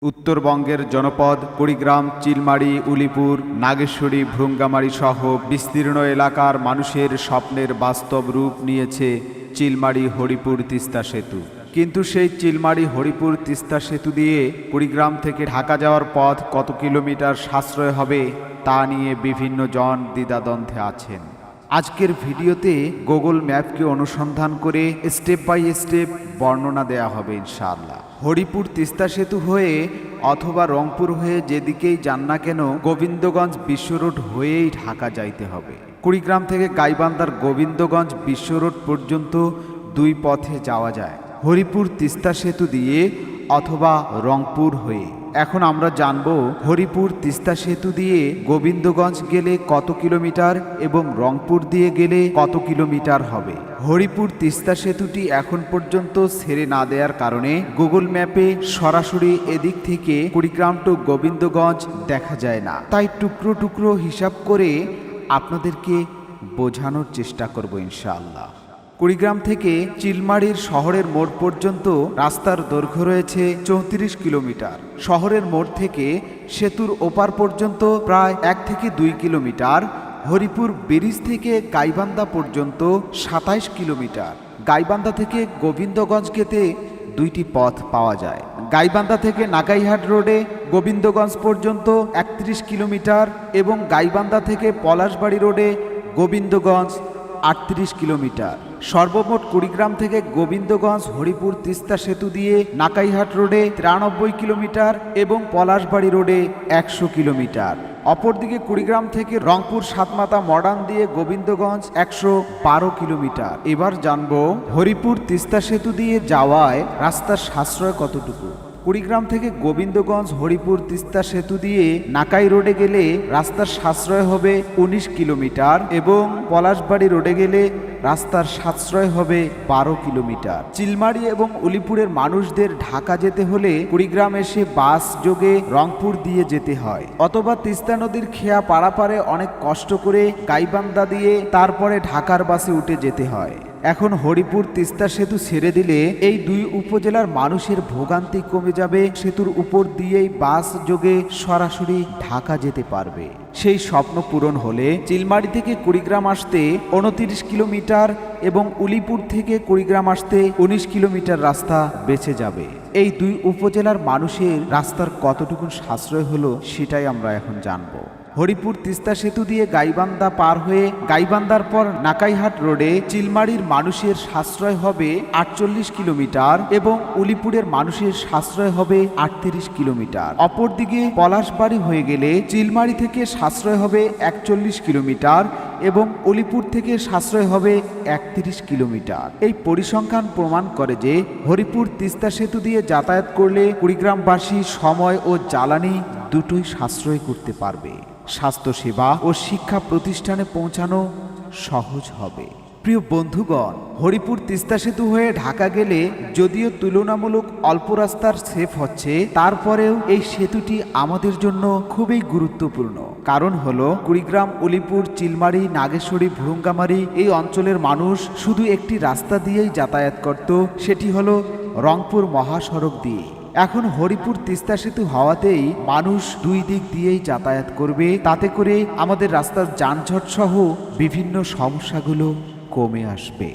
উত্তরবঙ্গের জনপদ কুড়িগ্রাম, চিলমারি, উলিপুর, নাগেশ্বরী, ভ্রুঙ্গামারী সহ বিস্তীর্ণ এলাকার মানুষের স্বপ্নের বাস্তব রূপ নিয়েছে চিলমারি হরিপুর তিস্তা সেতু। কিন্তু সেই চিলমারি হরিপুর তিস্তা সেতু দিয়ে কুড়িগ্রাম থেকে ঢাকা যাওয়ার পথ কত কিলোমিটার সাশ্রয় হবে তা নিয়ে বিভিন্ন জন দ্বিধাদ্বন্দ্বে আছেন। আজকের ভিডিওতে গুগল ম্যাপকে অনুসন্ধান করে স্টেপ বাই স্টেপ বর্ণনা দেয়া হবে ইনশাআল্লাহ। হরিপুর তিস্তা সেতু হয়ে অথবা রংপুর হয়ে যেদিকেই যান না কেন গোবিন্দগঞ্জ বিশ্ব রোড হয়েই ঢাকা যাইতে হবে। কুড়িগ্রাম থেকে গাইবান্ধার গোবিন্দগঞ্জ বিশ্ব রোড পর্যন্ত দুই পথে যাওয়া যায়, হরিপুর তিস্তা সেতু দিয়ে অথবা রংপুর হয়ে। এখন আমরা জানব হরিপুর তিস্তা সেতু দিয়ে গোবিন্দগঞ্জ গেলে কত কিলোমিটার এবং রংপুর দিয়ে গেলে কত কিলোমিটার হবে। হরিপুর তিস্তা সেতুটি এখন পর্যন্ত ছেড়ে না দেওয়ার কারণে গুগল ম্যাপে সরাসরি এদিক থেকে কুড়িগ্রাম টু গোবিন্দগঞ্জ দেখা যায় না, তাই টুকরো টুকরো হিসাব করে আপনাদেরকে বোঝানোর চেষ্টা করব ইনশাআল্লাহ। কুড়িগ্রাম থেকে চিলমারির শহরের মোড় পর্যন্ত রাস্তার দৈর্ঘ্য রয়েছে 34 কিলোমিটার। শহরের মোড় থেকে সেতুর ওপার পর্যন্ত প্রায় 1 থেকে 2 কিলোমিটার। হরিপুর ব্রিজ থেকে গাইবান্ধা পর্যন্ত 27 কিলোমিটার। গাইবান্ধা থেকে গোবিন্দগঞ্জ যেতে দুইটি পথ পাওয়া যায়। গাইবান্ধা থেকে নাকাইহাট রোডে গোবিন্দগঞ্জ পর্যন্ত 31 কিলোমিটার এবং গাইবান্ধা থেকে পলাশবাড়ি রোডে গোবিন্দগঞ্জ 38 কিলোমিটার। সর্বমোট কুড়িগ্রাম থেকে গোবিন্দগঞ্জ হরিপুর তিস্তা সেতু দিয়ে নাকাইহাট রোডে 93 কিলোমিটার এবং পলাশবাড়ি রোডে 100 কিলোমিটার। অপরদিকে কুড়িগ্রাম থেকে রংপুর সাতমাতা মডার্ন দিয়ে গোবিন্দগঞ্জ 112 কিলোমিটার। এবার জানবো হরিপুর তিস্তা সেতু দিয়ে যাওয়ায় রাস্তার সাশ্রয় কতটুকু। কুড়িগ্রাম থেকে গোবিন্দগঞ্জ হরিপুর তিস্তা সেতু দিয়ে নাকাই রোডে গেলে রাস্তার সাশ্রয় হবে 19 কিলোমিটার এবং পলাশবাড়ি রোডে গেলে রাস্তার সাশ্রয় হবে 12 কিলোমিটার। চিলমারি এবং উলিপুরের মানুষদের ঢাকা যেতে হলে কুড়িগ্রাম এসে বাস যোগে রংপুর দিয়ে যেতে হয়, অথবা তিস্তা নদীর খেয়া পারাপারে অনেক কষ্ট করে গাইবান্ধা দিয়ে তারপরে ঢাকার বাসে উঠে যেতে হয়। এখন হরিপুর তিস্তা সেতু ছেড়ে দিলে এই দুই উপজেলার মানুষের ভোগান্তি কমে যাবে। সেতুর উপর দিয়েই বাস যোগে সরাসরি ঢাকা যেতে পারবে। সেই স্বপ্ন পূরণ হলে চিলমারি থেকে কুড়িগ্রাম আসতে 29 কিলোমিটার এবং উলিপুর থেকে কুড়িগ্রাম আসতে 19 কিলোমিটার রাস্তা বেঁচে যাবে। এই দুই উপজেলার মানুষের রাস্তার কতটুকু সাশ্রয় হলো সেটাই আমরা এখন জানবো। হরিপুর তিস্তা সেতু দিয়ে গাইবান্ধা পার হয়ে গাইবান্ধার পর নাকাইহাট রোডে চিলমারির মানুষের সাশ্রয় হবে 48 কিলোমিটার এবং উলিপুরের মানুষের সাশ্রয় হবে 38 কিলোমিটার। অপরদিকে পলাশবাড়ি হয়ে গেলে চিলমারি থেকে সাশ্রয় হবে 41 কিলোমিটার এবং উলিপুর থেকে সাশ্রয় হবে 31 কিলোমিটার। এই পরিসংখ্যান প্রমাণ করে যে হরিপুর তিস্তা সেতু দিয়ে যাতায়াত করলে কুড়িগ্রামবাসী সময় ও জ্বালানি দুটোই সাশ্রয় করতে পারবে। স্বাস্থ্যসেবা ও শিক্ষা প্রতিষ্ঠানে পৌঁছানো সহজ হবে। প্রিয় বন্ধুগণ, হরিপুর তিস্তা সেতু হয়ে ঢাকা গেলে যদিও তুলনামূলক অল্প রাস্তার সেফ হচ্ছে, তারপরেও এই সেতুটি আমাদের জন্য খুবই গুরুত্বপূর্ণ। কারণ হলো কুড়িগ্রাম, উলিপুর, চিলমারি, নাগেশ্বরী, ভ্রুঙ্গামারী এই অঞ্চলের মানুষ শুধু একটি রাস্তা দিয়েই যাতায়াত করত, সেটি হলো রংপুর মহাসড়ক দিয়ে। এখন হরিপুর তিস্তা সেতু হওয়াতেই মানুষ দুই দিক দিয়েই যাতায়াত করবে। তাতে করে আমাদের রাস্তার যানজট সহ বিভিন্ন সমস্যাগুলো কমে আসবে।